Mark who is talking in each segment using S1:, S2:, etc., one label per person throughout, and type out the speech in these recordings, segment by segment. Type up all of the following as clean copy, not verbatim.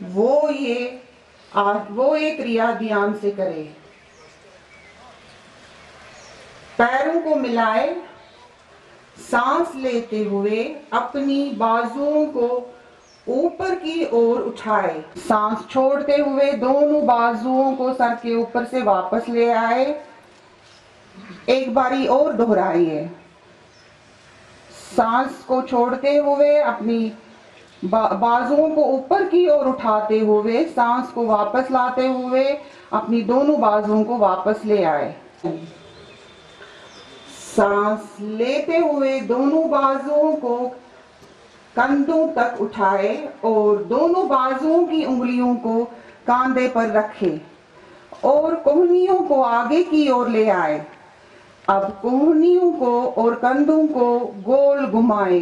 S1: वो ये क्रिया ध्यान से करे। पैरों को मिलाए, सांस लेते हुए अपनी बाजुओं को ऊपर की ओर उठाए। सांस छोड़ते हुए दोनों बाजुओं को सर के ऊपर से वापस ले आए। एक बारी और दोहराइए। सांस को छोड़ते हुए अपनी बाजुओं को ऊपर की ओर उठाते हुए सांस को वापस लाते हुए अपनी दोनों बाजुओं को वापस ले आए। सांस लेते हुए दोनों बाजुओं को कंधों तक उठाए और दोनों बाजुओं की उंगलियों को कंधे पर रखे और कोहनियों को आगे की ओर ले आए। अब कोहनियों को और कंधों को गोल घुमाए।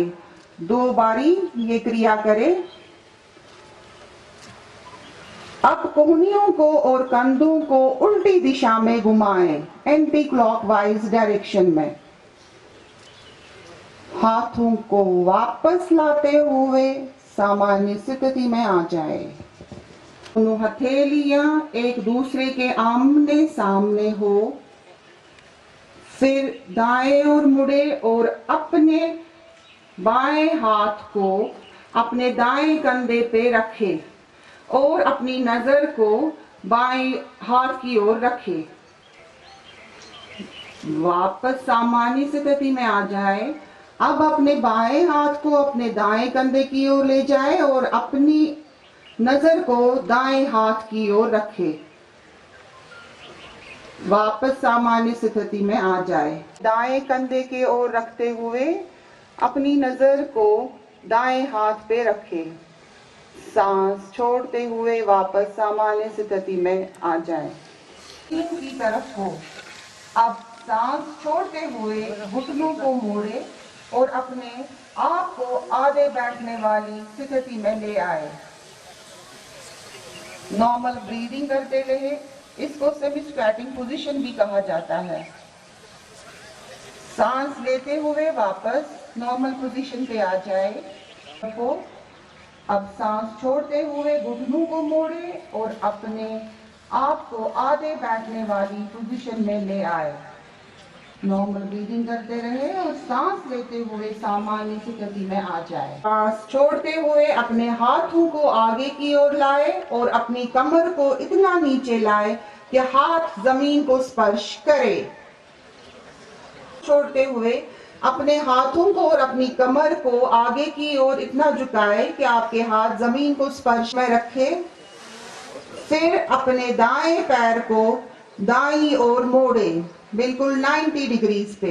S1: 2 बारी ये क्रिया करें। अब कोहनियों को और कंधों को उल्टी दिशा में घुमाएं, एंटी क्लॉकवाइज डायरेक्शन में। हाथों को वापस लाते हुए सामान्य स्थिति में आ जाए। दोनों हथेलियां एक दूसरे के आमने सामने हो। फिर दाएं ओर मुड़े और अपने बाएं हाथ को अपने दाएं कंधे पे रखें और अपनी नजर को बाएं हाथ की ओर रखें। वापस सामान्य स्थिति में आ जाए। अब अपने बाएं हाथ को अपने दाएं कंधे की ओर ले जाए और अपनी नजर को दाएं हाथ की ओर रखें। वापस सामान्य स्थिति में आ जाए। दाएं कंधे की ओर रखते हुए अपनी नजर को दाएं हाथ पे रखें। सांस छोड़ते हुए वापस सामान्य स्थिति में आ जाए। की तरफ हो। अब सांस छोड़ते हुए घुटनों को मोड़े और अपने आप को आधे बैठने वाली स्थिति में ले आए। नॉर्मल ब्रीदिंग करते रहे। इसको सेमी स्क्वैटिंग पोजीशन भी कहा जाता है। सांस लेते हुए वापस नॉर्मल पोजीशन पे आ जाए। अब सांस छोड़ते हुए घुटनों को मोड़े और अपने आप को आधे बैठने वाली पोजीशन में ले आए। नॉर्मल ब्रीदिंग करते रहे और सांस लेते हुए सामान्य स्थिति में आ जाए। सांस छोड़ते हुए अपने हाथों को आगे की ओर लाए और अपनी कमर को इतना नीचे लाए कि हाथ जमीन को स्पर्श करे। छोड़ते हुए अपने हाथों को और अपनी कमर को आगे की ओर इतना झुकाए कि आपके हाथ जमीन को स्पर्श में रखें। फिर अपने दाएं पैर को दाईं ओर मोड़े, बिल्कुल 90 डिग्रीज पे।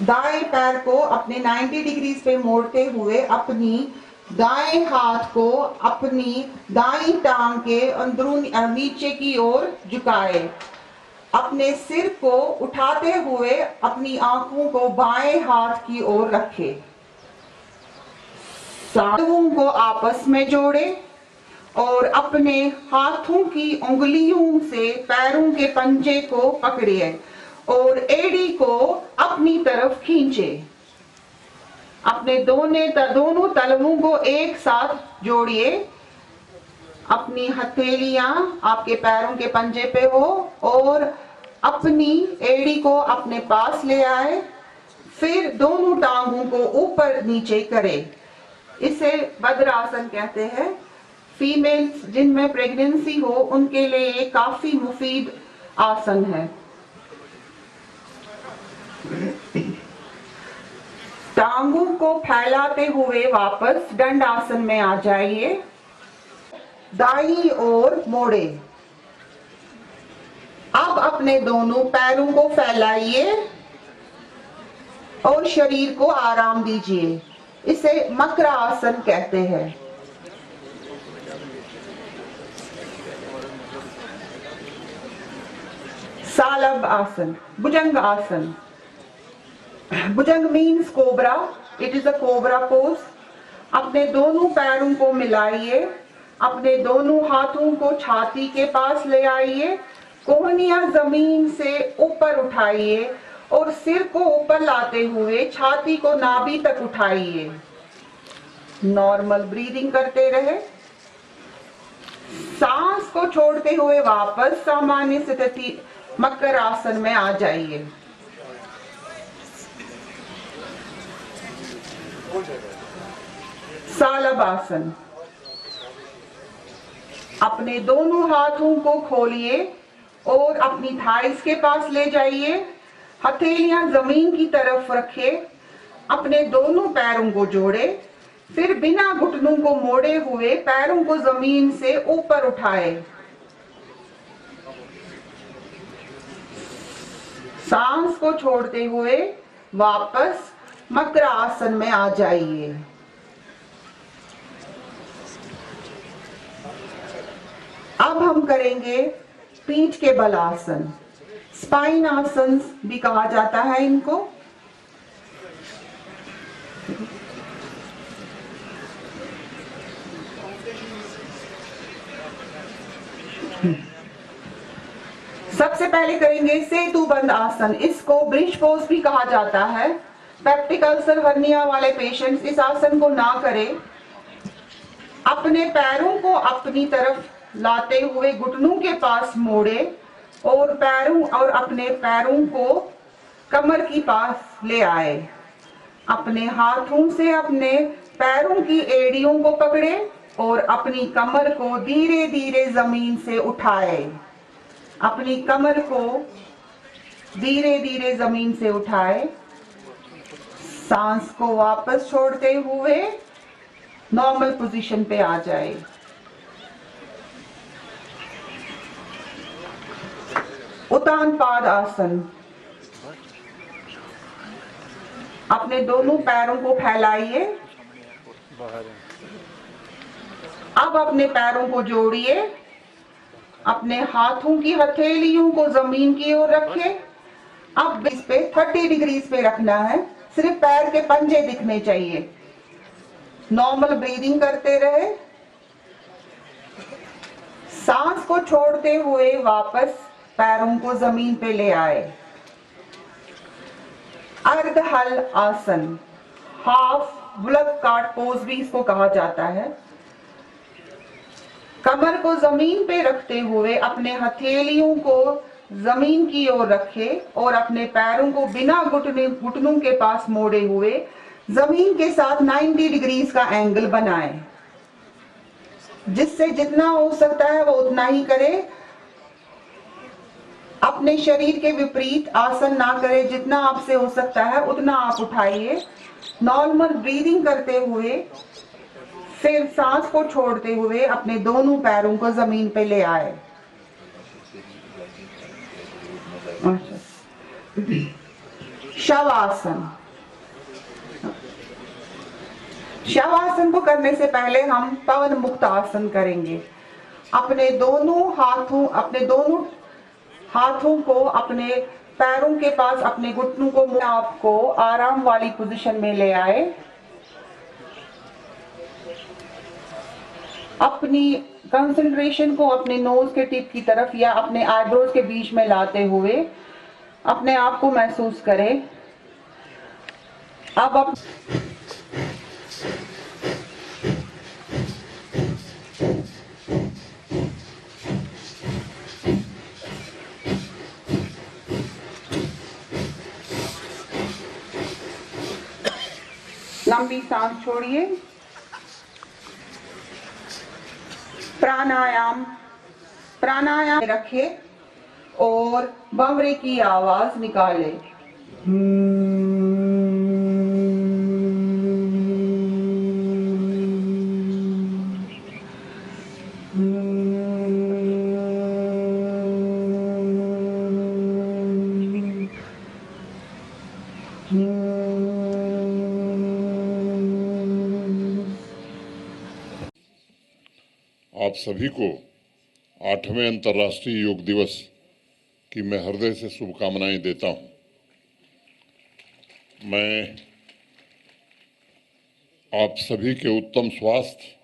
S1: दाएं पैर को अपने 90 डिग्रीज पे मोड़ते हुए अपनी दाएं हाथ को अपनी दाईं टांग के अंदरूनी नीचे की ओर झुकाए। अपने सिर को उठाते हुए अपनी आंखों को बाएं हाथ की ओर रखें। सांसों को आपस में जोड़े और अपने हाथों की उंगलियों से पैरों के पंजे को पकड़िए और एड़ी को अपनी तरफ खींचे। अपने दोनों तलवों को एक साथ जोड़िए। अपनी हथेलियां आपके पैरों के पंजे पे हो और अपनी एड़ी को अपने पास ले आए। फिर दोनों टांगों को ऊपर नीचे करें। इसे वज्रासन कहते हैं। फीमेल्स जिनमें प्रेगनेंसी हो उनके लिए ये काफी मुफीद आसन है। टांगों को फैलाते हुए वापस दंडासन में आ जाइए। दाईं ओर मोड़े। अब अपने दोनों पैरों को फैलाइए और शरीर को आराम दीजिए। इसे मकरा आसन कहते हैं। सालब asana, Bhujang asana. Bhujang means cobra. It is a cobra pose. अपने दोनों पैरों को मिलाइए। अपने दोनों हाथों को छाती के पास ले आइए। कोहनियां जमीन से ऊपर उठाइए और सिर को ऊपर लाते हुए छाती को नाभि तक उठाइए। नॉर्मल ब्रीदिंग करते रहे। सांस को छोड़ते हुए वापस सामान्य स्थिति मकर आसन में आ जाइए। सालब आसन। अपने दोनों हाथों को खोलिए और अपनी थाइस के पास ले जाइए। हथेलियां जमीन की तरफ रखिए। अपने दोनों पैरों को जोड़े, फिर बिना घुटनों को मोड़े हुए पैरों को जमीन से ऊपर उठाए। सांस को छोड़ते हुए वापस मकर आसन में आ जाइए। अब हम करेंगे पीठ के बल आसन। स्पाइन आसन भी कहा जाता है इनको। सबसे पहले करेंगे सेतु बंद आसन। इसको ब्रिज पोज भी कहा जाता है। पेप्टिक अल्सर हर्निया वाले पेशेंट्स इस आसन को ना करें। अपने पैरों को अपनी तरफ लाते हुए घुटनों के पास मोड़े और अपने पैरों को कमर की पास ले आए। अपने हाथों से अपने पैरों की एड़ियों को पकड़े और अपनी कमर को धीरे धीरे जमीन से उठाए। अपनी कमर को धीरे धीरे जमीन से उठाए। सांस को वापस छोड़ते हुए नॉर्मल पोजीशन पे आ जाए। उत्तान पाद आसन। अपने दोनों पैरों को फैलाइए। अब अपने पैरों को जोड़िए। अपने हाथों की हथेलियों को जमीन की ओर रखें। अब इस पे 30 डिग्रीज पे रखना है। सिर्फ पैर के पंजे दिखने चाहिए। नॉर्मल ब्रीदिंग करते रहे। सांस को छोड़ते हुए वापस पैरों को जमीन पे ले आए। अर्धहल आसन, हाफ बुलक कार्ड पोज भी इसको कहा जाता है। कमर को जमीन पे रखते हुए अपने हथेलियों को जमीन की ओर रखें और अपने पैरों को बिना घुटनों के पास मोड़े हुए जमीन के साथ 90 डिग्रीज का एंगल बनाएं। जिससे जितना हो सकता है वो उतना ही करें। अपने शरीर के विपरीत आसन ना करें। जितना आपसे हो सकता है उतना आप उठाइए। नॉर्मल ब्रीदिंग करते हुए फिर सांस को छोड़ते हुए अपने दोनों पैरों को जमीन पे ले आए। शवासन। शवासन को करने से पहले हम पवन मुक्त आसन करेंगे। अपने दोनों हाथों को अपने पैरों के पास अपने घुटनों को आपको आराम वाली पोजीशन में ले आए। अपनी कंसंट्रेशन को अपने नोज के टिप की तरफ या अपने आईब्रोज के बीच में लाते हुए अपने आप को महसूस करें। अब आप लंबी सांस छोड़िए। प्राणायाम रखें और भंवरे की आवाज निकाले।
S2: आप सभी को 8वें अंतर्राष्ट्रीय योग दिवस की मैं हृदय से शुभकामनाएं देता हूं। मैं आप सभी के उत्तम स्वास्थ्य,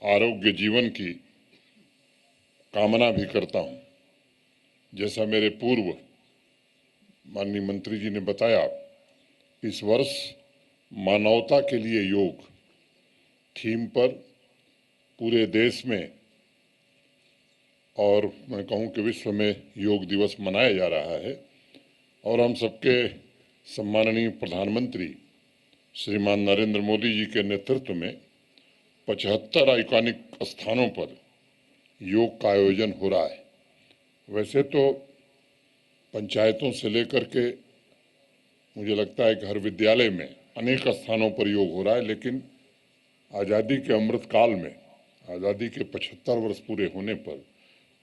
S2: आरोग्य जीवन की कामना भी करता हूं। जैसा मेरे पूर्व माननीय मंत्री जी ने बताया, इस वर्ष मानवता के लिए योग थीम पर पूरे देश में और मैं कहूँ कि विश्व में योग दिवस मनाया जा रहा है। और हम सबके सम्माननीय प्रधानमंत्री श्रीमान नरेंद्र मोदी जी के नेतृत्व में 75 आइकॉनिक स्थानों पर योग का आयोजन हो रहा है। वैसे तो पंचायतों से लेकर के मुझे लगता है कि हर विद्यालय में अनेक स्थानों पर योग हो रहा है, लेकिन आज़ादी के अमृत काल में आज़ादी के 75 वर्ष पूरे होने पर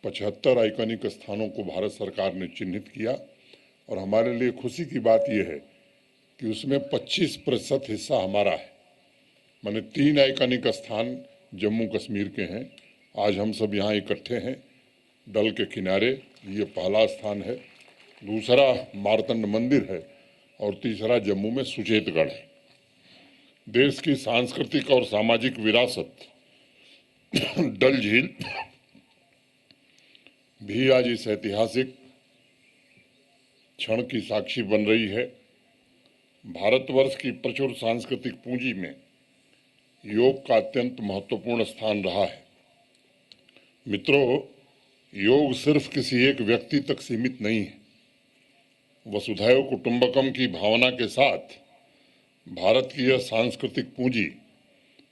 S2: 75 आइकॉनिक स्थानों को भारत सरकार ने चिन्हित किया। और हमारे लिए खुशी की बात यह है कि उसमें 25% हिस्सा हमारा है। माने 3 आइकॉनिक स्थान जम्मू कश्मीर के हैं। आज हम सब यहाँ इकट्ठे हैं डल के किनारे, ये पहला स्थान है। दूसरा मारतंड मंदिर है और तीसरा जम्मू में सुचेतगढ़ है। देश की सांस्कृतिक और सामाजिक विरासत डल झील भी आज इस ऐतिहासिक क्षण की साक्षी बन रही है। भारतवर्ष की प्रचुर सांस्कृतिक पूंजी में योग का अत्यंत महत्वपूर्ण स्थान रहा है। मित्रों, योग सिर्फ किसी एक व्यक्ति तक सीमित नहीं है। वसुधैव कुटुंबकम की भावना के साथ भारत की यह सांस्कृतिक पूंजी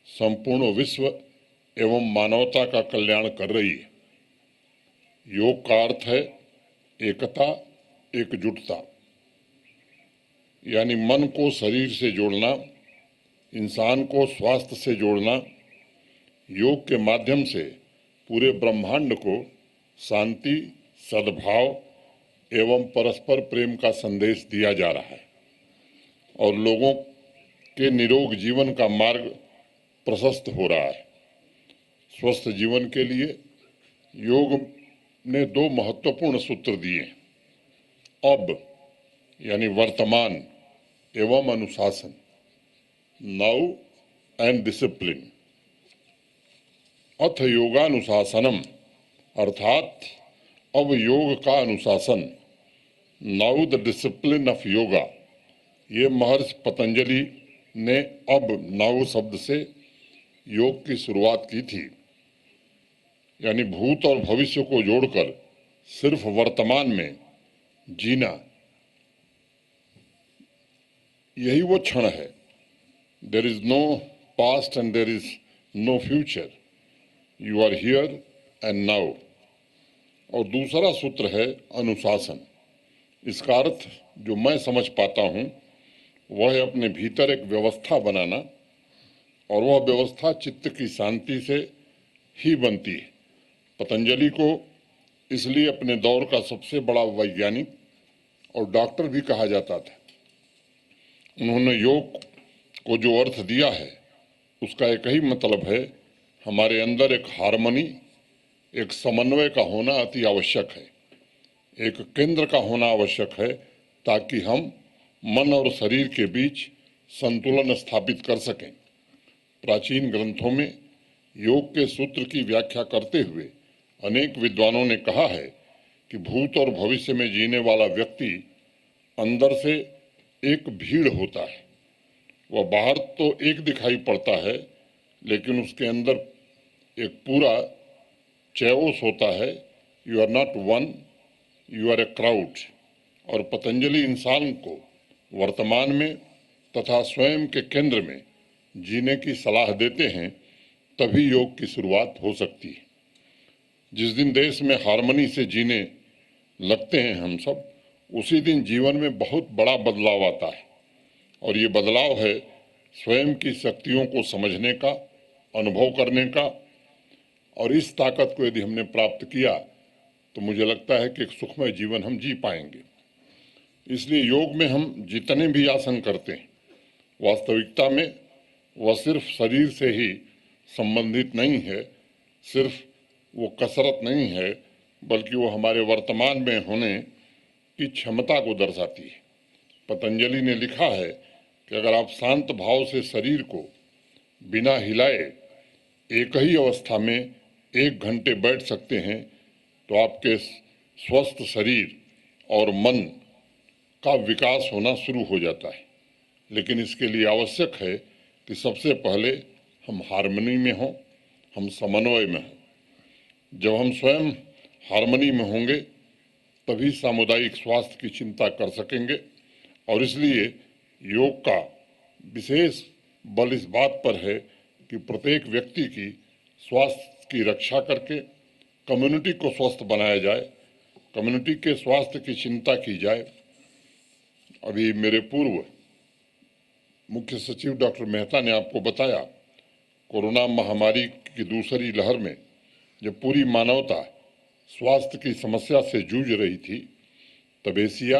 S2: संपूर्ण विश्व एवं मानवता का कल्याण कर रही है। योग का अर्थ है एकता, एकजुटता, यानी मन को शरीर से जोड़ना, इंसान को स्वास्थ्य से जोड़ना। योग के माध्यम से पूरे ब्रह्मांड को शांति, सद्भाव एवं परस्पर प्रेम का संदेश दिया जा रहा है और लोगों के निरोग जीवन का मार्ग प्रशस्त हो रहा है। स्वस्थ जीवन के लिए योग ने 2 महत्वपूर्ण सूत्र दिए, अब यानी वर्तमान एवं अनुशासन, नाउ एंड डिसिप्लिन। अथ योगानुशासनम, अर्थात अब योग का अनुशासन, now the discipline of yoga. ये महर्षि पतंजलि ने अब नाउ शब्द से योग की शुरुआत की थी, यानी भूत और भविष्य को जोड़कर सिर्फ वर्तमान में जीना, यही वो क्षण है। There is no past and there is no future, you are here and now. और दूसरा सूत्र है अनुशासन। इसका अर्थ जो मैं समझ पाता हूँ वह है अपने भीतर एक व्यवस्था बनाना, और वह व्यवस्था चित्त की शांति से ही बनती है। पतंजलि को इसलिए अपने दौर का सबसे बड़ा वैज्ञानिक और डॉक्टर भी कहा जाता था। उन्होंने योग को जो अर्थ दिया है उसका एक ही मतलब है, हमारे अंदर एक हार्मनी, एक समन्वय का होना अति आवश्यक है, एक केंद्र का होना आवश्यक है, ताकि हम मन और शरीर के बीच संतुलन स्थापित कर सकें। प्राचीन ग्रंथों में योग के सूत्र की व्याख्या करते हुए अनेक विद्वानों ने कहा है कि भूत और भविष्य में जीने वाला व्यक्ति अंदर से एक भीड़ होता है। वह बाहर तो एक दिखाई पड़ता है, लेकिन उसके अंदर एक पूरा चैओस होता है। You are not one, you are a crowd. और पतंजलि इंसान को वर्तमान में तथा स्वयं के केंद्र में जीने की सलाह देते हैं, तभी योग की शुरुआत हो सकती है। जिस दिन देश में हार्मनी से जीने लगते हैं हम सब, उसी दिन जीवन में बहुत बड़ा बदलाव आता है। और ये बदलाव है स्वयं की शक्तियों को समझने का, अनुभव करने का। और इस ताकत को यदि हमने प्राप्त किया तो मुझे लगता है कि एक सुखमय जीवन हम जी पाएंगे। इसलिए योग में हम जितने भी आसन करते हैं, वास्तविकता में वह सिर्फ शरीर से ही संबंधित नहीं है, सिर्फ वो कसरत नहीं है, बल्कि वो हमारे वर्तमान में होने की क्षमता को दर्शाती है। पतंजलि ने लिखा है कि अगर आप शांत भाव से शरीर को बिना हिलाए एक ही अवस्था में 1 घंटे बैठ सकते हैं, तो आपके स्वस्थ शरीर और मन का विकास होना शुरू हो जाता है। लेकिन इसके लिए आवश्यक है कि सबसे पहले हम हार्मनी में हों, हम समन्वय में हों। जब हम स्वयं हार्मनी में होंगे तभी सामुदायिक स्वास्थ्य की चिंता कर सकेंगे। और इसलिए योग का विशेष बल इस बात पर है कि प्रत्येक व्यक्ति की स्वास्थ्य की रक्षा करके कम्युनिटी को स्वस्थ बनाया जाए, कम्युनिटी के स्वास्थ्य की चिंता की जाए। अभी मेरे पूर्व मुख्य सचिव डॉक्टर मेहता ने आपको बताया, कोरोना महामारी की दूसरी लहर में जब पूरी मानवता स्वास्थ्य की समस्या से जूझ रही थी, तब एशिया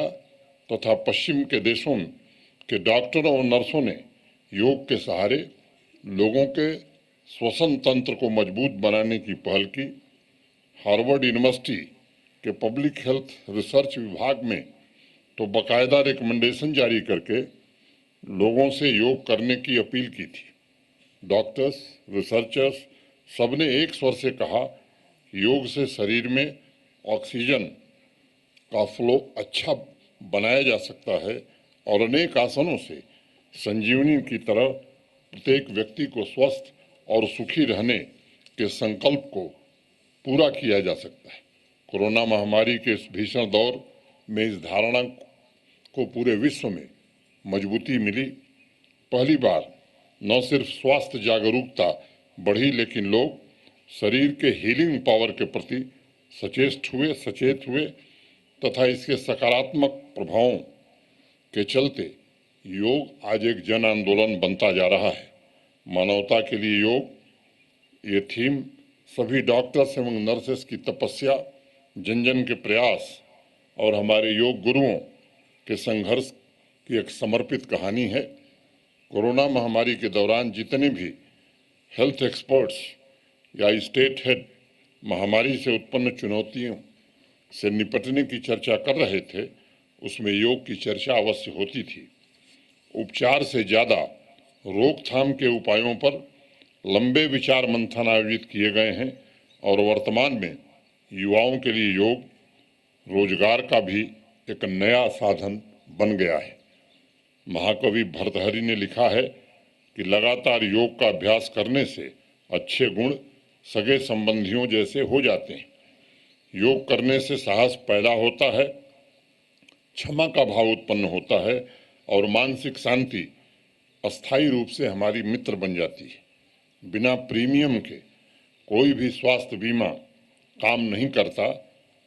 S2: तथा पश्चिम के देशों के डॉक्टरों और नर्सों ने योग के सहारे लोगों के श्वसन तंत्र को मजबूत बनाने की पहल की। हार्वर्ड यूनिवर्सिटी के पब्लिक हेल्थ रिसर्च विभाग में तो बाकायदा रिकमेंडेशन जारी करके लोगों से योग करने की अपील की थी। डॉक्टर्स, रिसर्चर्स सबने एक स्वर से कहा, योग से शरीर में ऑक्सीजन का फ्लो अच्छा बनाया जा सकता है और अनेक आसनों से संजीवनी की तरह प्रत्येक व्यक्ति को स्वस्थ और सुखी रहने के संकल्प को पूरा किया जा सकता है। कोरोना महामारी के इस भीषण दौर में इस धारणा को पूरे विश्व में मजबूती मिली। पहली बार न सिर्फ स्वास्थ्य जागरूकता बढ़ी, लेकिन लोग शरीर के हीलिंग पावर के प्रति सचेत हुए तथा इसके सकारात्मक प्रभावों के चलते योग आज एक जन आंदोलन बनता जा रहा है। मानवता के लिए योग, ये थीम सभी डॉक्टर्स एवं नर्सेस की तपस्या, जन जन के प्रयास और हमारे योग गुरुओं के संघर्ष की एक समर्पित कहानी है। कोरोना महामारी के दौरान जितने भी हेल्थ एक्सपर्ट्स या स्टेट हेड महामारी से उत्पन्न चुनौतियों से निपटने की चर्चा कर रहे थे, उसमें योग की चर्चा अवश्य होती थी। उपचार से ज़्यादा रोकथाम के उपायों पर लंबे विचार मंथन आयोजित किए गए हैं और वर्तमान में युवाओं के लिए योग रोजगार का भी एक नया साधन बन गया है। महाकवि भर्तृहरि ने लिखा है कि लगातार योग का अभ्यास करने से अच्छे गुण सगे संबंधियों जैसे हो जाते हैं। योग करने से साहस पैदा होता है, क्षमा का भाव उत्पन्न होता है और मानसिक शांति अस्थायी रूप से हमारी मित्र बन जाती है। बिना प्रीमियम के कोई भी स्वास्थ्य बीमा काम नहीं करता,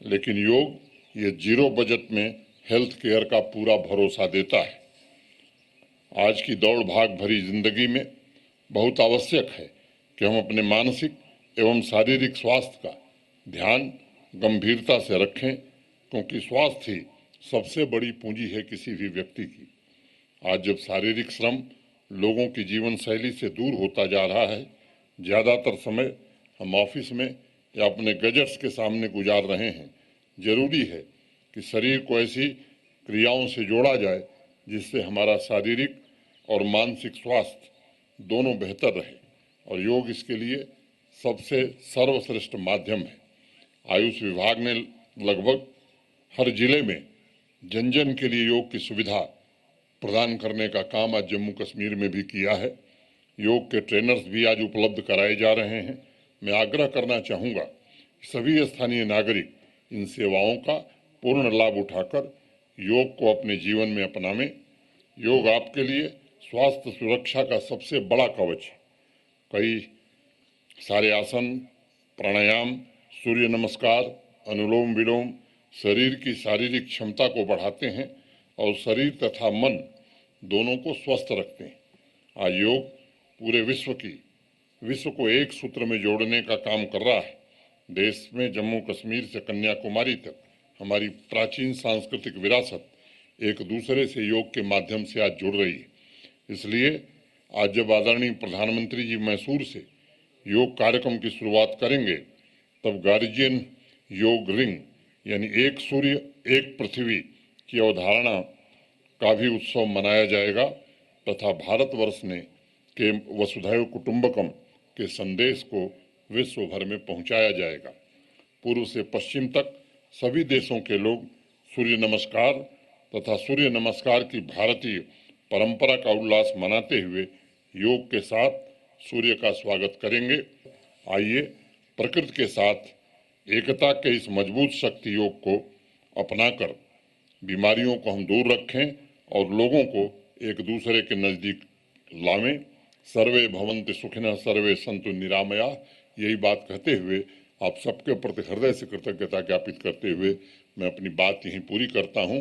S2: लेकिन योग ये जीरो बजट में हेल्थ केयर का पूरा भरोसा देता है। आज की दौड़ भाग भरी जिंदगी में बहुत आवश्यक है कि हम अपने मानसिक एवं शारीरिक स्वास्थ्य का ध्यान गंभीरता से रखें, क्योंकि स्वास्थ्य ही सबसे बड़ी पूंजी है किसी भी व्यक्ति की। आज जब शारीरिक श्रम लोगों की जीवन शैली से दूर होता जा रहा है, ज़्यादातर समय हम ऑफिस में या अपने गैजेट्स के सामने गुजार रहे हैं। जरूरी है कि शरीर को ऐसी क्रियाओं से जोड़ा जाए जिससे हमारा शारीरिक और मानसिक स्वास्थ्य दोनों बेहतर रहे, और योग इसके लिए सबसे सर्वश्रेष्ठ माध्यम है। आयुष विभाग ने लगभग हर जिले में जन जन के लिए योग की सुविधा प्रदान करने का काम आज जम्मू कश्मीर में भी किया है। योग के ट्रेनर्स भी आज उपलब्ध कराए जा रहे हैं। मैं आग्रह करना चाहूँगा कि सभी स्थानीय नागरिक इन सेवाओं का पूर्ण लाभ उठाकर योग को अपने जीवन में अपनावें। योग आपके लिए स्वास्थ्य सुरक्षा का सबसे बड़ा कवच है। कई सारे आसन, प्राणायाम, सूर्य नमस्कार, अनुलोम विलोम शरीर की शारीरिक क्षमता को बढ़ाते हैं और शरीर तथा मन दोनों को स्वस्थ रखते हैं। आज योग पूरे विश्व को एक सूत्र में जोड़ने का काम कर रहा है। देश में जम्मू कश्मीर से कन्याकुमारी तक हमारी प्राचीन सांस्कृतिक विरासत एक दूसरे से योग के माध्यम से आज जुड़ रही है। इसलिए आज जब आदरणीय प्रधानमंत्री जी मैसूर से योग कार्यक्रम की शुरुआत करेंगे, तब गार्जियन योग रिंग यानी एक सूर्य एक पृथ्वी की अवधारणा का भी उत्सव मनाया जाएगा तथा भारतवर्ष ने के वसुधैव कुटुंबकम के संदेश को विश्व भर में पहुंचाया जाएगा। पूर्व से पश्चिम तक सभी देशों के लोग सूर्य नमस्कार तथा सूर्य नमस्कार की भारतीय परंपरा का उल्लास मनाते हुए योग के साथ सूर्य का स्वागत करेंगे। आइए प्रकृति के साथ एकता के इस मजबूत शक्ति योग को अपनाकर बीमारियों को हम दूर रखें और लोगों को एक दूसरे के नजदीक लावें। सर्वे भवन्तु सुखिनः, सर्वे सन्तु निरामया। यही बात कहते हुए आप सबके प्रति हृदय से कृतज्ञता ज्ञापित करते हुए मैं अपनी बात यहीं पूरी करता हूँ।